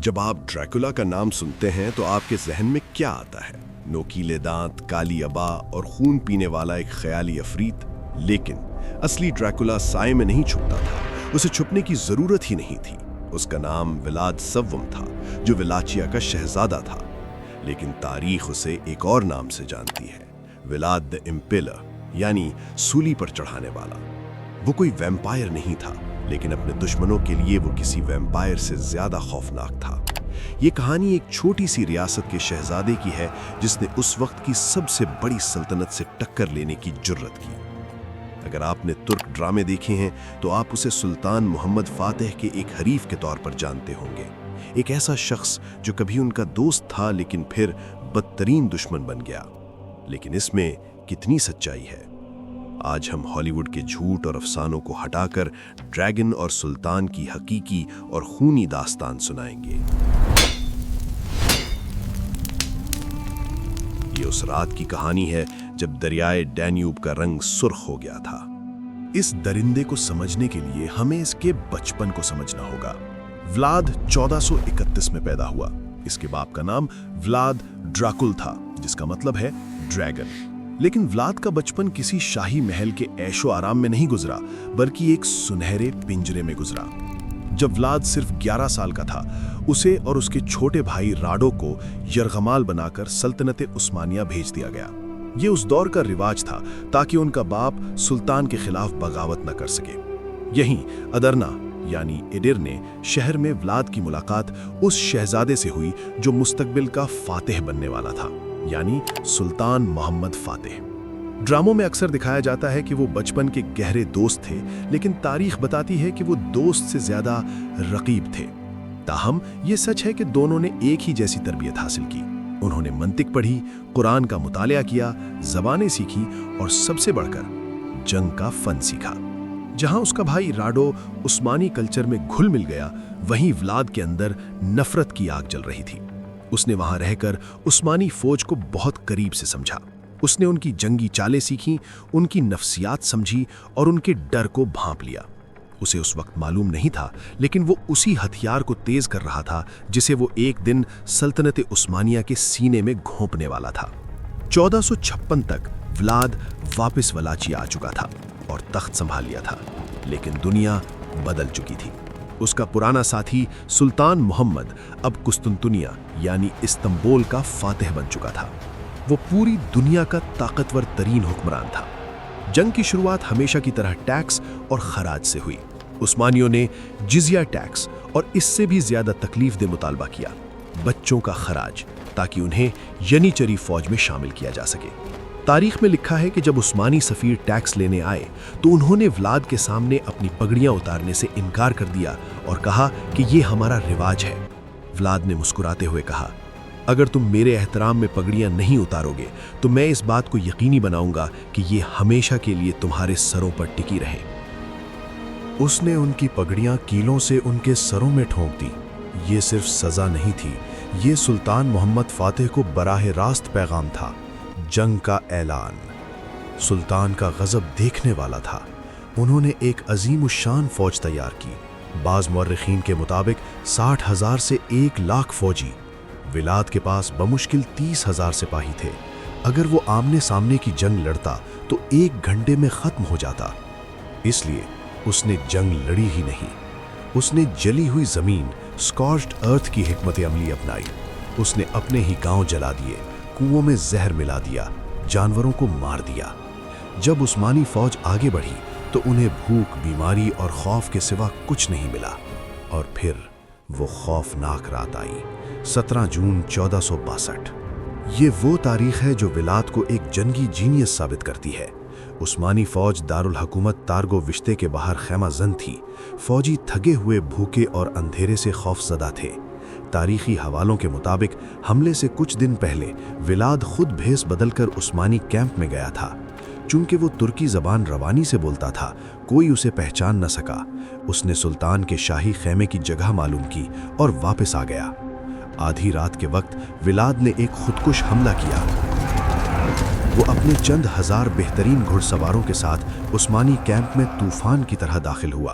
جب آپ ڈریکولا کا نام سنتے ہیں تو آپ کے ذہن میں کیا آتا ہے؟ نوکیلے دانت، کالی ابا اور خون پینے والا ایک خیالی عفریت۔ لیکن اصلی ڈریکولا سائے میں نہیں چھپتا تھا، اسے چھپنے کی ضرورت ہی نہیں تھی۔ اس کا نام ولاد سوم تھا، جو ولاچیا کا شہزادہ تھا۔ لیکن تاریخ اسے ایک اور نام سے جانتی ہے، ولاد دی امپیلر، یعنی سولی پر چڑھانے والا۔ وہ کوئی ویمپائر نہیں تھا، لیکن اپنے دشمنوں کے لیے وہ کسی ویمپائر سے زیادہ خوفناک تھا۔ یہ کہانی ایک چھوٹی سی ریاست کے شہزادے کی ہے جس نے اس وقت کی سب سے بڑی سلطنت سے ٹکر لینے کی جرت کی۔ اگر آپ نے ترک ڈرامے دیکھے ہیں تو آپ اسے سلطان محمد فاتح کے ایک حریف کے طور پر جانتے ہوں گے، ایک ایسا شخص جو کبھی ان کا دوست تھا لیکن پھر بدترین دشمن بن گیا۔ لیکن اس میں کتنی سچائی ہے؟ آج ہم ہالی ووڈ کے جھوٹ اور افسانوں کو ہٹا کر ڈریگن اور سلطان کی حقیقی اور خونی داستان سنائیں گے۔ یہ اس رات کی کہانی ہے جب دریائے ڈینیوب کا رنگ سرخ ہو گیا تھا۔ اس درندے کو سمجھنے کے لیے ہمیں اس کے بچپن کو سمجھنا ہوگا۔ ولاد 1431 میں پیدا ہوا۔ اس کے باپ کا نام ولاد ڈراکل تھا، جس کا مطلب ہے ڈریگن۔ لیکن ولاد کا بچپن کسی شاہی محل کے عیش و آرام میں نہیں گزرا، بلکہ ایک سنہرے پنجرے میں گزرا۔ جب ولاد صرف 11 سال کا تھا، اسے اور اس کے چھوٹے بھائی راڈو کو یرغمال بنا کر سلطنت عثمانیہ بھیج دیا گیا۔ یہ اس دور کا رواج تھا تاکہ ان کا باپ سلطان کے خلاف بغاوت نہ کر سکے۔ یہیں ادرنا یعنی ایڈرنے شہر میں ولاد کی ملاقات اس شہزادے سے ہوئی جو مستقبل کا فاتح بننے والا تھا، یعنی سلطان محمد فاتح۔ ڈراموں میں اکثر دکھایا جاتا ہے کہ وہ بچپن کے گہرے دوست تھے، لیکن تاریخ بتاتی ہے کہ وہ دوست سے زیادہ رقیب تھے۔ تاہم یہ سچ ہے کہ دونوں نے ایک ہی جیسی تربیت حاصل کی۔ انہوں نے منطق پڑھی، قرآن کا مطالعہ کیا، زبانیں سیکھی اور سب سے بڑھ کر جنگ کا فن سیکھا۔ جہاں اس کا بھائی راڈو عثمانی کلچر میں گھل مل گیا، وہیں ولاد کے اندر نفرت کی آگ جل رہی تھی۔ اس نے وہاں رہ کر عثمانی فوج کو بہت قریب سے سمجھا۔ اس نے ان کی جنگی چالیں سیکھیں، ان کی نفسیات سمجھی اور ان کے ڈر کو بھانپ لیا۔ اسے اس وقت معلوم نہیں تھا، لیکن وہ اسی ہتھیار کو تیز کر رہا تھا جسے وہ ایک دن سلطنت عثمانیہ کے سینے میں گھونپنے والا تھا۔ 1456 تک ولاد واپس ولاچیا آ چکا تھا اور تخت سنبھال لیا تھا، لیکن دنیا بدل چکی تھی۔ اس کا پرانا ساتھی سلطان محمد اب قسطنطنیہ یعنی استنبول کا فاتح بن چکا تھا۔ وہ پوری دنیا کا طاقتور ترین حکمران تھا۔ جنگ کی شروعات ہمیشہ کی طرح ٹیکس اور خراج سے ہوئی۔ عثمانیوں نے جزیہ ٹیکس اور اس سے بھی زیادہ تکلیف دہ مطالبہ کیا، بچوں کا خراج، تاکہ انہیں ینیچری فوج میں شامل کیا جا سکے۔ تاریخ میں لکھا ہے کہ جب عثمانی سفیر ٹیکس لینے آئے تو انہوں نے ولاد کے سامنے اپنی پگڑیاں اتارنے سے انکار کر دیا اور کہا کہ یہ ہمارا رواج ہے۔ ولاد نے مسکراتے ہوئے کہا، اگر تم میرے احترام میں پگڑیاں نہیں اتارو گے تو میں اس بات کو یقینی بناؤں گا کہ یہ ہمیشہ کے لیے تمہارے سروں پر ٹکی رہے۔ اس نے ان کی پگڑیاں کیلوں سے ان کے سروں میں ٹھونک دی۔ یہ صرف سزا نہیں تھی، یہ سلطان محمد فاتح کو براہ راست پیغام تھا، جنگ کا اعلان۔ سلطان کا غضب دیکھنے والا تھا۔ انہوں نے ایک عظیم الشان فوج تیار کی۔ بعض مورخین کے مطابق 60,000 سے 1,00,000 فوجی۔ ولاد کے پاس بمشکل 30,000 سپاہی تھے۔ اگر وہ آمنے سامنے کی جنگ لڑتا تو 1 گھنٹے میں ختم ہو جاتا۔ اس لیے اس نے جنگ لڑی ہی نہیں، اس نے جلی ہوئی زمین، سکارچڈ ارتھ کی حکمت عملی اپنائی۔ اس نے اپنے ہی گاؤں جلا دیے، کنووں میں زہر ملا دیا، جانوروں کو مار دیا۔ جب عثمانی فوج آگے بڑھی تو انہیں بھوک، بیماری اور خوف کے سوا کچھ نہیں ملا۔ اور پھر وہ خوفناک رات آئی، 17 جون 1462۔ یہ وہ تاریخ ہے جو ولاد کو ایک جنگی جینیس ثابت کرتی ہے۔ عثمانی فوج دارالحکومت تارگو وشتے کے باہر خیمہ زن تھی۔ فوجی تھگے ہوئے، بھوکے اور اندھیرے سے خوف زدہ تھے۔ تاریخی حوالوں کے مطابق حملے سے کچھ دن پہلے ولاد خود بھیس بدل کر عثمانی کیمپ میں گیا تھا۔ چونکہ وہ ترکی زبان روانی سے بولتا تھا، کوئی اسے پہچان نہ سکا۔ اس نے سلطان کے شاہی خیمے کی جگہ معلوم کی اور واپس آ گیا۔ آدھی رات کے وقت ولاد نے ایک خودکش حملہ کیا۔ وہ اپنے چند ہزار بہترین گھڑ سواروں کے ساتھ عثمانی کیمپ میں طوفان کی طرح داخل ہوا۔